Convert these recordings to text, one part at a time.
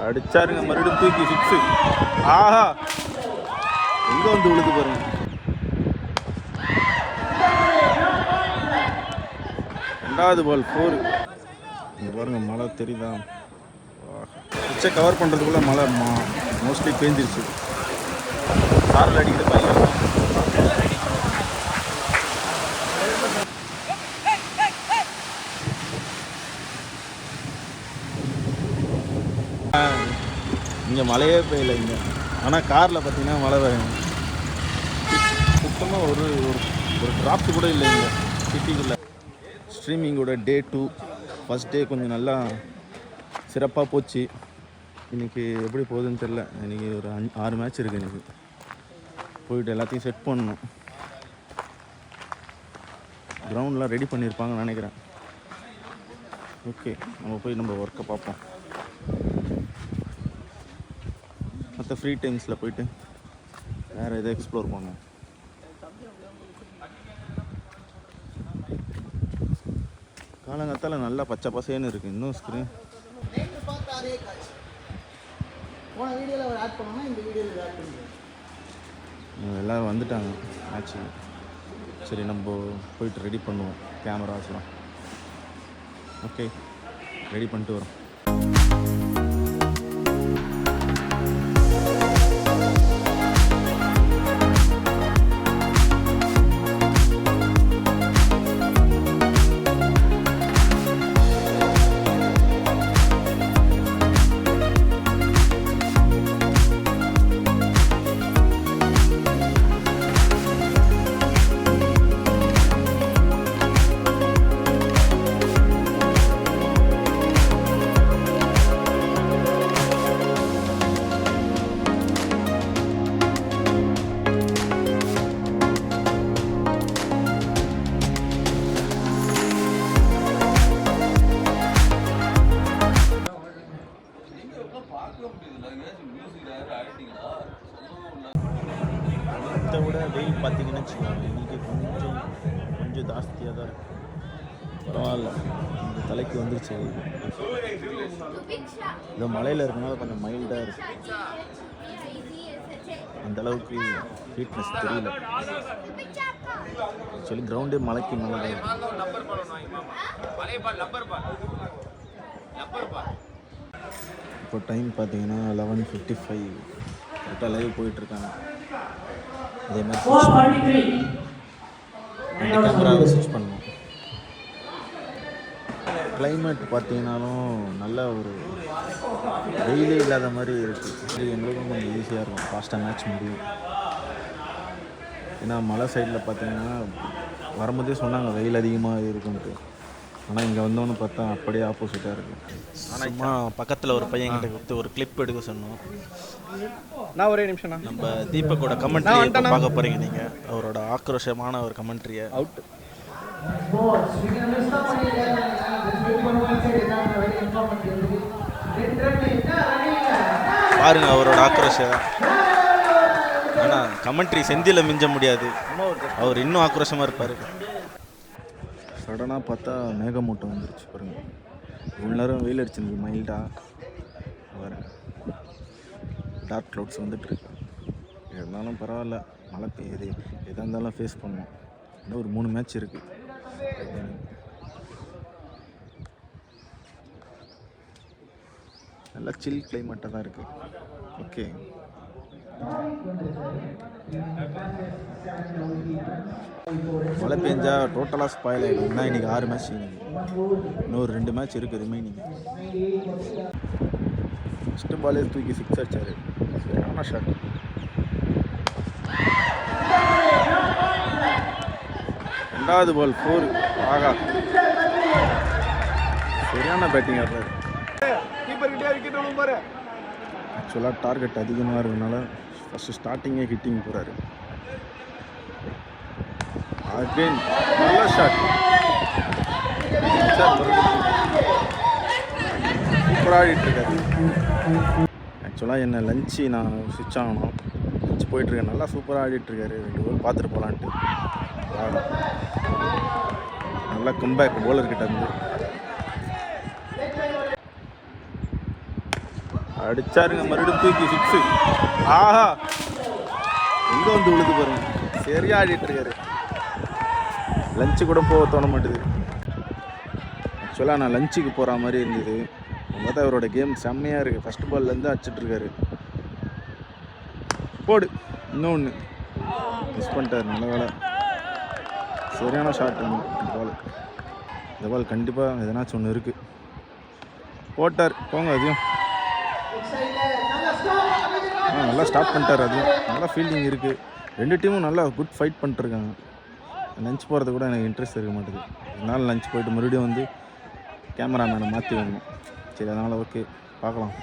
அடிச்சாருங்க, மறுபடியும் தூக்கி 6. ஆஹா, எங்கே வந்து விழுது பாருங்க. ரெண்டாவது பால் 4. இங்கே பாருங்க, மழை தெரியுதா? பிச்சை கவர் பண்ணுறதுக்குள்ளே மழை மோஸ்ட்லி பேஞ்சிருச்சு. சாரல் அடிக்கிற பையன் இங்கே மழையே பெய்யல இங்கே. ஆனால் காரில் பார்த்தீங்கன்னா மழை வரும். சுத்தமாக ஒரு ட்ராப்ஸ் கூட இல்லை இங்கே சிட்டிக்குள்ளே. ஸ்ட்ரீமிங்கோட டே 2 ஃபஸ்ட் டே கொஞ்சம் நல்லா சிறப்பாக போச்சு. இன்றைக்கி எப்படி போகுதுன்னு தெரில. இன்றைக்கி ஒரு 6 மேட்ச் இருக்குது. இன்றைக்கி போயிட்டு எல்லாத்தையும் செட் பண்ணணும். கிரவுண்ட்லாம் ரெடி பண்ணியிருப்பாங்கன்னு நினைக்கிறேன். ஓகே, நம்ம போய் நம்ம ஒர்க்கை பார்ப்போம். மற்ற ஃப்ரீ டைம்ஸில் போயிட்டு வேறு எதை எக்ஸ்ப்ளோர் பண்ணுவோம். காலங்காத்தால் நல்லா பச்சை பசேன்னு இருக்குது. இன்னும் ஸ்க்ரீன் எல்லோரும் வந்துட்டாங்க மேட்ச்சுக்கு. சரி, நம்ம போயிட்டு ரெடி பண்ணுவோம் கேமராஸ்லாம். ஓகே, ரெடி பண்ணிட்டு வரோம். இதை விட வெயில் பார்த்தீங்கன்னு வச்சுக்கோங்க, இன்றைக்கி கொஞ்சம் ஜாஸ்தியாக தான் இருக்குது. பரவாயில்ல, இந்த தலைக்கு வந்துருச்சு. இந்த மலையில் இருக்கனால கொஞ்சம் மைல்டாக இருக்குது. அந்தளவுக்கு ஹீட்னஸ் தெரியல. ஆக்சுவலி கிரவுண்டே மலைக்கு மேலே தான் இருக்குது. இப்போ டைம் பார்த்தீங்கன்னா 11:55. கரெக்டாக லைவ் போயிட்டுருக்காங்க. அதே மாதிரி கேமராவை ஸ்விட்ச் பண்ணணும். கிளைமேட் பார்த்தீங்கன்னாலும் நல்ல ஒரு வெயிலே இல்லாத மாதிரி இருக்குது. இது எங்களுக்கும் கொஞ்சம் ஈஸியாக இருக்கும், ஃபாஸ்ட்டாக மேட்ச் முடியும். ஏன்னா மலை சைடில் பார்த்தீங்கன்னா வரும்போதே சொன்னாங்க வெயில் அதிகமாக இருக்குன்ட்டு. ஆனால் இங்கே வந்தோன்னு பார்த்தா அப்படியே ஆப்போசிட்டாக இருக்குது. சும்மா பக்கத்தில் ஒரு பையன்கிட்ட கொடுத்து ஒரு கிளிப் எடுக்க சொன்னோம். நான் ஒரே நிமிஷம்ண்ணா, நம்ம தீபக்கோட கமெண்ட்ரி பார்க்க போகிறீங்க நீங்கள். அவரோட ஆக்ரோஷமான ஒரு கமெண்ட்ரியை அவுட் பாருங்க, அவரோட ஆக்ரோஷம். ஆனால் கமெண்ட்ரி செந்தியில் மிஞ்ச முடியாது. அவர் இன்னும் ஆக்ரோஷமாக இருப்பார். சடனாக பார்த்தா மேகமூட்டம் வந்துருச்சு பாருங்க. இவ்வளோ நேரம் வெயில் அடிச்சிருக்கு மைல்டாக. வர டார்க் க்ளவுட்ஸ் வந்துட்டுருக்கு. இருந்தாலும் பரவாயில்ல, மழை பெய்யுது. எதாக இருந்தாலும் ஃபேஸ் பண்ணுவோம். இன்னும் ஒரு 3 மேட்ச் இருக்குது. நல்லா சில் கிளைமேட்டாக தான் இருக்குது. ஓகே, மழை பெஞ்சா டோட்டலாக ஸ்பாயில் ஆகிடும். ஏன்னா இன்றைக்கி 6 மேட்ச், இன்னொரு 2 மேட்ச் இருக்குது ரிமைனிங். ஃபஸ்ட்டு பாலே தூக்கி 6 அடிச்சார். சரியான ஷாட். ரெண்டாவது பால் 4. ஆகா, சரியான பேட்டிங் ஆடுறாரு. ஆக்சுவலாக டார்கெட் அதிகமாக இருக்கிறதுனால ஃபஸ்ட்டு ஸ்டார்டிங்கே ஹிட்டிங் போகிறாரு. அகெயின் நல்ல ஷாட். சூப்பராக ஆடிட்டுருக்காரு. ஆக்சுவலாக என்ன லஞ்சு நான் ஸ்விட்ச் ஆகணும். லஞ்ச் போயிட்டுருக்கேன். நல்லா சூப்பராக ஆடிட்டுருக்காரு. 2 கோல் பார்த்துட்டு போகலான்ட்டு. நல்லா கம்பேக் போலர்கிட்ட இருந்து. அடிச்சாருங்க மறுபடியும் தூக்கி 6. ஆஹா, எங்கே வந்து விழுது பாருங்க. சரியா ஆடிட்டு இருக்காரு. லஞ்சு கூட போக தோண மாட்டுது. ஆக்சுவலாக நான் லஞ்சுக்கு போகிற மாதிரி இருந்தது. பார்த்தா அவரோட கேம் செம்மையாக இருக்குது. ஃபஸ்ட் பால்லேருந்து அடிச்சிட்ருக்காரு. போடு, இன்னொன்று மிஸ் பண்ணிட்டார். நல்ல வேலை, சரியான ஷாட். இந்த பால் கண்டிப்பாக எதனாச்சும் ஒன்று இருக்குது. போட்டார், போங்க. அதையும் நல்லா ஸ்டாப் பண்ணிட்டார். அதையும் நல்லா ஃபீல்டிங் இருக்குது. ரெண்டு டீமும் நல்லா குட் ஃபைட் பண்ணிட்டுருக்காங்க. லஞ்ச் போகிறது கூட எனக்கு இன்ட்ரெஸ்ட் இருக்க மாட்டேது. அதனால் லஞ்ச் போயிட்டு மறுபடியும் வந்து கேமராமேனை மாற்றி வரணும். சரி, அதனால் ஓகே, பார்க்கலாம்.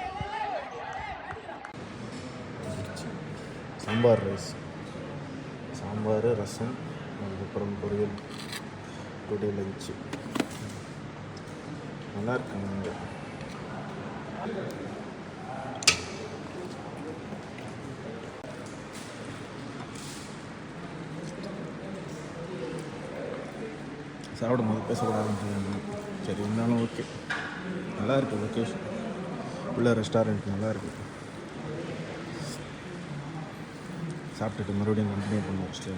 சாம்பார் ரைஸ், சாம்பார், ரசம், அதுக்கப்புறம் பொரியல், டுடே லஞ்சு. நல்லா இருக்குங்க இங்கே. சாப்பிடும் போது பேசக்கூடாதுன்னு சரி, இருந்தாலும் ஓகே. நல்லா இருக்குது லொக்கேஷன். உள்ள ரெஸ்டாரண்ட் நல்லா இருக்குது. சாப்பிட்டுட்டு மறுபடியும் கண்டினியூ பண்ண வச்சுட்டு.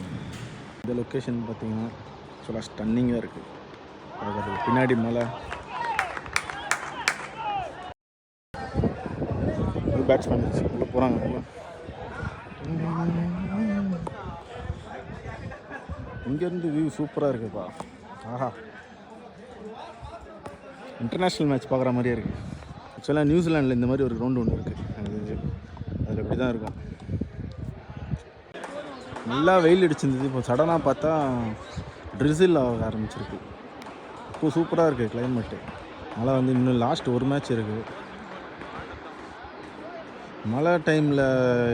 இந்த லொக்கேஷன் பார்த்திங்கன்னா சொல்ல ஸ்டன்னிங்காக இருக்குது. பார்க்குறதுக்கு பின்னாடி மலை. பேட்ஸ்மேன் உள்ளே போகிறாங்க. இங்கேருந்து வியூ சூப்பராக இருக்குப்பா. ஆஹா, இன்டர்நேஷ்னல் மேட்ச் பார்க்குற மாதிரியே இருக்குது. ஆக்சுவலாக நியூசிலாண்டில் இந்த மாதிரி ஒரு கிரவுண்டு ஒன்று இருக்குது. அதில் இப்படி தான் இருக்கும். நல்லா வெயில் அடிச்சிருந்தது. இப்போ சடனாக பார்த்தா ட்ரிசில் ஆக ஆரம்பிச்சிருக்கு. இப்போ சூப்பராக இருக்குது கிளைமேட்டு. மழை வந்து இன்னும் லாஸ்ட் ஒரு மேட்ச் இருக்குது. மழை டைமில்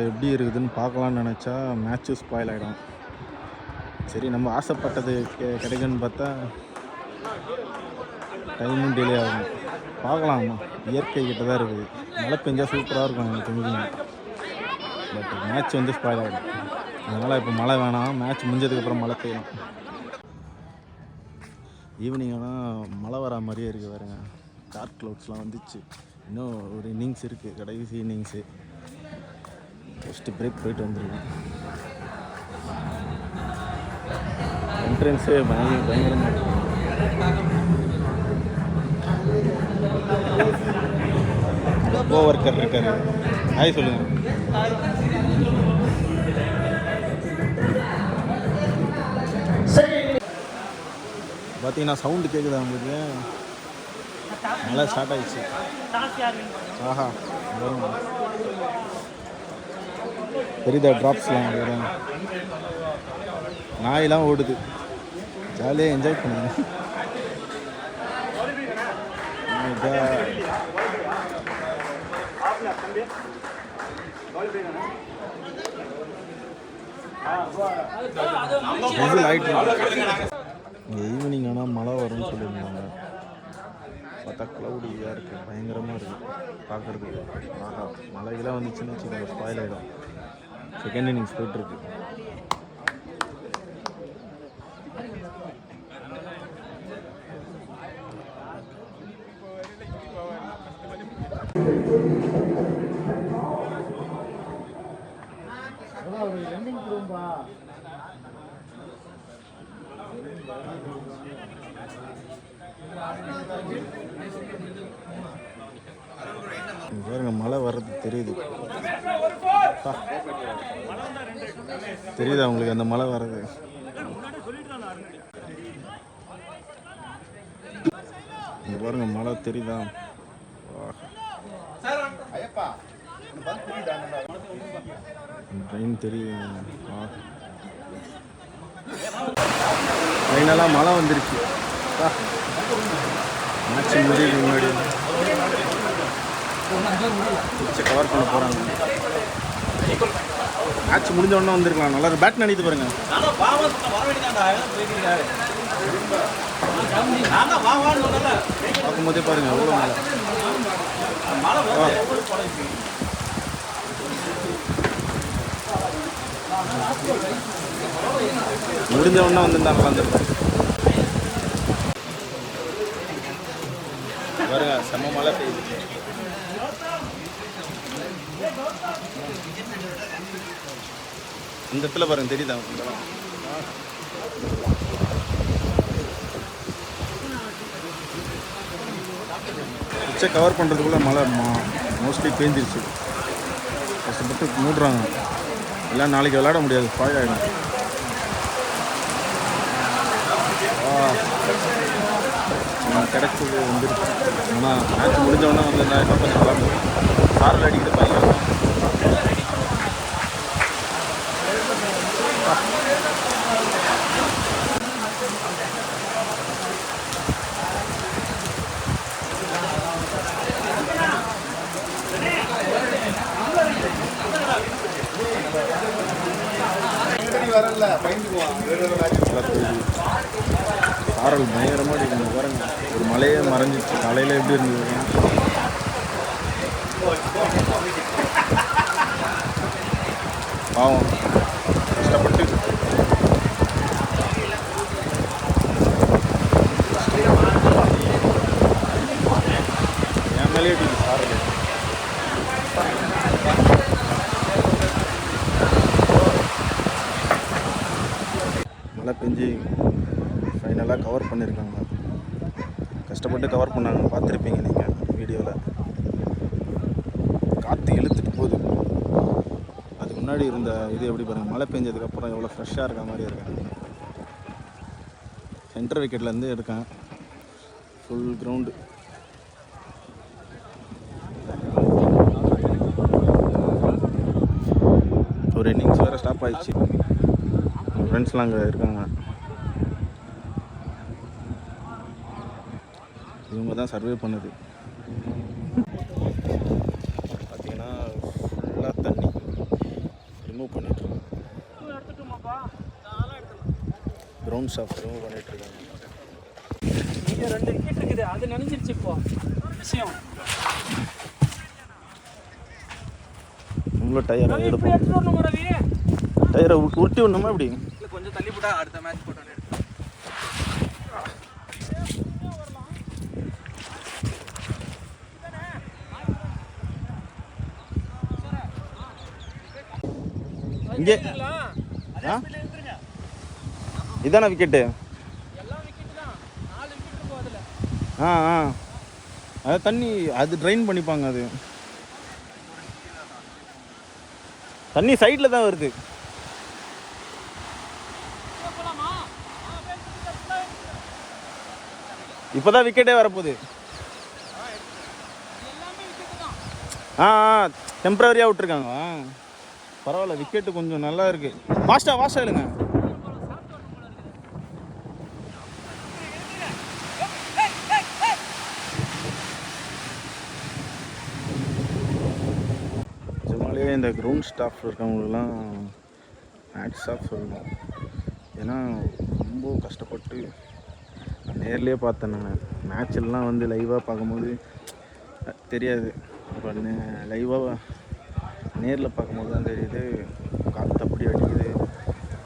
எப்படி இருக்குதுன்னு பார்க்கலான்னு நினச்சா மேட்ச்சு ஸ்பாயில் ஆகிடும். சரி, நம்ம ஆசைப்பட்டது கிடைக்குன்னு பார்த்தா டைமும் டிலே ஆகும். பார்க்கலாமா, இயற்கை கிட்ட தான் இருக்குது. மழை பெஞ்சால் சூப்பராக இருக்கும் எனக்கு தெரிஞ்சுங்க. பட் மேட்ச் வந்து ஸ்பாயில் ஆகிடும். அதனால் இப்போ மழை வேணாம், மேட்ச் முடிஞ்சதுக்கப்புறம் மழை பெய்யலாம். ஈவினிங் ஆனால் மழை வரா மாதிரியே இருக்குது பாருங்க. டார்க் க்ளவுட்ஸ்லாம் வந்துச்சு. இன்னும் ஒரு இன்னிங்ஸ் இருக்குது, கடைசி இன்னிங்ஸு. ஃபஸ்ட்டு பிரேக் போயிட்டு வந்துருக்கேன். என்ட்ரன்ஸே பயங்கரமாக இருக்குது. கோ ஒர்க்கர் இருக்காரு. ஹாய் சொல்லுங்கள். பார்த்தீங்கன்னா சவுண்டு கேட்குதா உங்களுக்கு? நல்லா ஸ்டார்ட் ஆகிடுச்சு. ஆஹா, தெரியுதா ட்ராப்ஸ்லாம்? நாயெல்லாம் ஓடுது. ஜாலியாக என்ஜாய் பண்ணுங்க. ஈவினிங் ஆனால் மழை வரும்னு சொல்லியிருந்தாங்க. பார்த்தா க்ளவுடியாக இருக்குது, பயங்கரமாக இருக்குது பார்க்குறதுக்கு. ஆஹா, மழையெல்லாம் வந்துச்சுன்னு வச்சுக்கோங்க, ஸ்பாயில் ஆகிடும். செகண்ட் இன்னிங்ஸ் போயிட்டுருக்கு. பாருங்க, மழை வர்றது தெரியுது. தெரியுதா உங்களுக்கு அந்த மழை வர்றது? இங்க பாருங்க, மழை தெரியுதா? ட்ரெயின் தெரியுது. ட்ரெயினெல்லாம் மழை வந்துருச்சு. மேட்ச் முடியுது முன்னாடி கவர் பண்ண போகிறாங்க. மேட்ச் முடிஞ்ச உடனே வந்திருக்கலாம். நல்லா பேட் நினைத்து பாருங்க. பார்க்கும்போதே பாருங்க எவ்வளோ மழை. முடிஞ்ச உடனே வந்துருந்தா நல்லா இருந்திருக்கும். பாருங்க செம்ம மழை பெய்யுது. இந்த இடத்துல பாருங்க தெரியுதா? பிச்சை கவர் பண்ணுறதுக்குள்ளே மழை மோஸ்ட்லி பேஞ்சிருச்சு. கஷ்டப்பட்டு மூடுறாங்க. எல்லாம் நாளைக்கு விளையாட முடியாது, ஸ்பாயில் ஆகிடும். கிடைச்சது வந்துருச்சு. ஆனால் மேட்ச் முடிஞ்சவொடனே வந்து கொஞ்சம் நல்லா இருக்கும். சாரல் அடிக்கிட்டு பையன் சாரல் பயங்கரமாக அடிக்கணும் பாருங்க. ஒரு மலையே மறைஞ்சிச்சு. காலையில் எப்படி இருந்தது? பாவம் கஷ்டப்பட்டு என் மேலே அடிக்குது சாரல். மழை பெஞ்சு ஃபைனலாக கவர் பண்ணியிருக்காங்க. கஷ்டப்பட்டு கவர் பண்ணாங்க, பார்த்துருப்பீங்க நீங்கள் வீடியோவில். காற்று இழுத்துட்டு போகுது. அதுக்கு முன்னாடி இருந்த இது எப்படி பாருங்கள், மழை பெஞ்சதுக்கப்புறம் எவ்வளோ ஃப்ரெஷ்ஷாக இருக்க மாதிரி இருக்கேன். சென்டர் விக்கெட்லேருந்து எடுக்கேன். Full ground. ஒரு இன்னிங்ஸ் வேறு ஸ்டாப் ஆகிடுச்சு. ஃப்ரெண்ட்ஸ்லாம் அங்கே இருக்காங்க. இவங்க தான் சர்வே பண்ணுது. பார்த்தீங்கன்னா ஃபுல்லாக தண்ணி ரிமூவ் பண்ணிட்டுருக்காங்க. கிரவுண்ட் ஸ்டாஃப் ரிமூவ் பண்ணிகிட்ருக்காங்க. இங்கே 2 விக்கெட் இருக்குது, அது நினைஞ்சிருச்சு. இப்போ விஷயம் உங்களும் டயரை எடுப்போம். எடுத்துட்டு வரணும் ரவி. டயரை உருட்டி விடணுமா இப்படி? இல்லை கொஞ்சம் தள்ளி போட்டா அடுத்த மேட்ச் போட்டோன்னு. இங்கே இதான விக்கெட்டு? அது தண்ணி அது ட்ரைன் பண்ணிப்பாங்க. அது தண்ணி சைடில் தான் வருது. இப்போதான் விக்கெட்டே வரப்போகுது. டெம்பரரியாக விட்டுருக்காங்க. பரவாயில்ல, விக்கெட்டு கொஞ்சம் நல்லா இருக்கு. வாஸ்டா இல்லைங்க. ஜமாலே இந்த கிரவுண்ட் ஸ்டாஃப் இருக்கவங்களுக்குலாம் ஹேட்ஸ் ஆஃப் சொல்லணும். ஏன்னா ரொம்ப கஷ்டப்பட்டு நான் நேர்லேயே பார்த்தேன். நான் மேட்செல்லாம் வந்து லைவாக பார்க்கும்போது தெரியாது. இப்போ லைவாக நேரில் பார்க்கும்போது தான் தெரியுது. காற்று அப்படி அடிக்குது.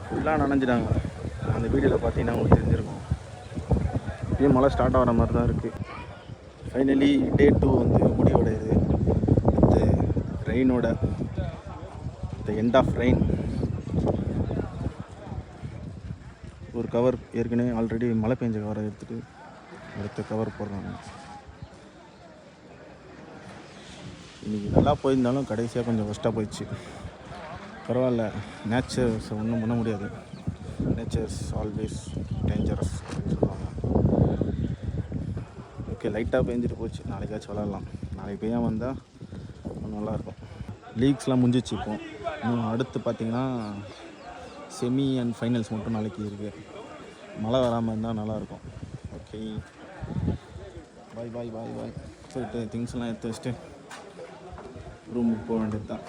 ஃபுல்லாக நனைஞ்சிட்டாங்க. அந்த வீடியோவில் பார்த்தீங்கன்னா உங்களுக்கு தெரிஞ்சிருக்கும். இப்பயும் மழை ஸ்டார்ட் ஆகிற மாதிரி தான் இருக்குது. ஃபைனலி டே 2 வந்து முடிவடையுது. வித் ரெயினோட த எண்ட் ஆஃப் ரெயின். ஒரு கவர் ஏற்கனவே ஆல்ரெடி மழை பெஞ்ச கவரை எடுத்துகிட்டு அடுத்த கவர் போடுறாங்க. இன்றைக்கி நல்லா போயிருந்தாலும் கடைசியாக கொஞ்சம் ஒஸ்ட்டாக போயிடுச்சு. பரவாயில்ல, நேச்சர்ஸ் ஒன்றும் பண்ண முடியாது. நேச்சர்ஸ் ஆல்வேஸ் டேஞ்சரஸ் அப்படின்னு சொல்லுவாங்க. ஓகே, லைட்டாக பெஞ்சிட்டு போச்சு. நாளைக்காச்சும் விளாட்லாம். நாளைக்கு பெய்யாமல் வந்தால் நல்லாயிருக்கும். லீக்ஸ்லாம் முடிஞ்சிச்சு. இப்போ இன்னும் அடுத்து பார்த்திங்கன்னா செமி அண்ட் ஃபைனல்ஸ் மட்டும் நாளைக்கு இருக்குது. மழை வராமல் இருந்தால் நல்லாயிருக்கும். ஓகே, பாய். போயிட்டு திங்ஸ்லாம் எடுத்து வச்சுட்டு ரூமுக்கு போக வேண்டியது தான்.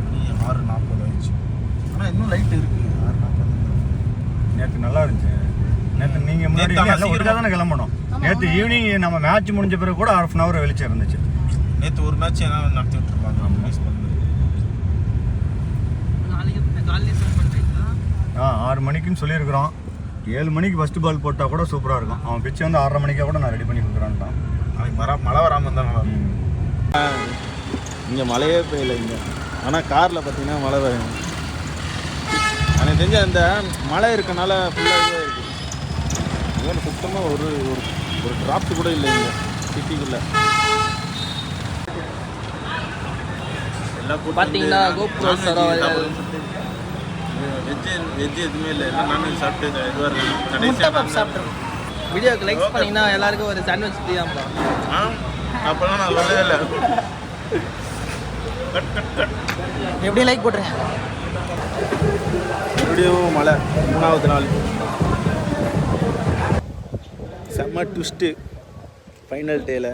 மணி 6:40 ஆயிடுச்சு. ஆனால் இன்னும் லைட் இருக்குது. 6:40. நேற்று நல்லா இருந்துச்சு. நேற்று நீங்கள் முன்னாடி ஒருக்காக தானே கிளம்பணும். நேற்று ஈவினிங் நம்ம மேட்ச் முடிஞ்ச பிறகு கூட 1/2 hour வெளிச்சம் இருந்துச்சு. நேற்று ஒரு மேட்ச் என்ன நடத்தி விட்டுருப்பாங்க. மிஸ் பண்ணது. 6 மணிக்குன்னு சொல்லியிருக்கிறோம். 7 மணிக்கு ஃபஸ்ட்டு பால் போட்டால் கூட சூப்பராக இருக்கும். அவன் பிச்சு வந்து 6:30 மணிக்காக கூட நான் ரெடி பண்ணி கொடுக்குறான்ட்டான். நாளைக்கு மழை வராமல் இருந்தாலும் இங்கே மழையே பெய்யல இங்கே. ஆனால் காரில் பார்த்தீங்கன்னா மழை வரும். எனக்கு தெரிஞ்ச அந்த மழை இருக்கனால ஃபுல்லாகவே இருக்குது. இங்கே சுத்தமாக ஒரு ஒரு டிராப்ட் கூட இல்லை இங்கே சிட்டிக்குள்ளே. பார்த்தீங்கன்னா கோப்ரோ வெஜ்ஜு எதுவுமே இல்லை, எல்லாம் நான்வெஜ் சாப்பிட்டு இதுவாக முட்டை இருக்கு. பப் சாப்பிட்றோம். வீடியோக்கு லைக்ஸ் பண்ணிங்கன்னா எல்லாருக்கும் ஒரு சாண்ட்விச் ஃப்ரீ தான்ப்பா. அப்போல்லாம் நான் சொல்லவே இல்லை. எப்படி லைக் போட்டுறேன். மறுபடியும் மழை 3வது நாள். செம்ம ட்விஸ்ட்டு. ஃபைனல் டேயில்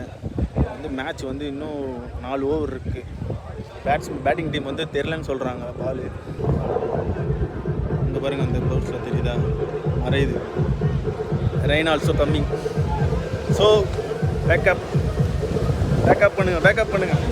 வந்து மேட்ச் வந்து இன்னும் 4 ஓவர் இருக்குது. பேட்டிங் டீம் வந்து தெரிலன்னு சொல்கிறாங்க. பால் இந்த பாருங்கள், அந்த க்ளவுட்ஸில் தெரியுதா மறையுது. Rain also coming. So pack up பண்ணுங்கள்.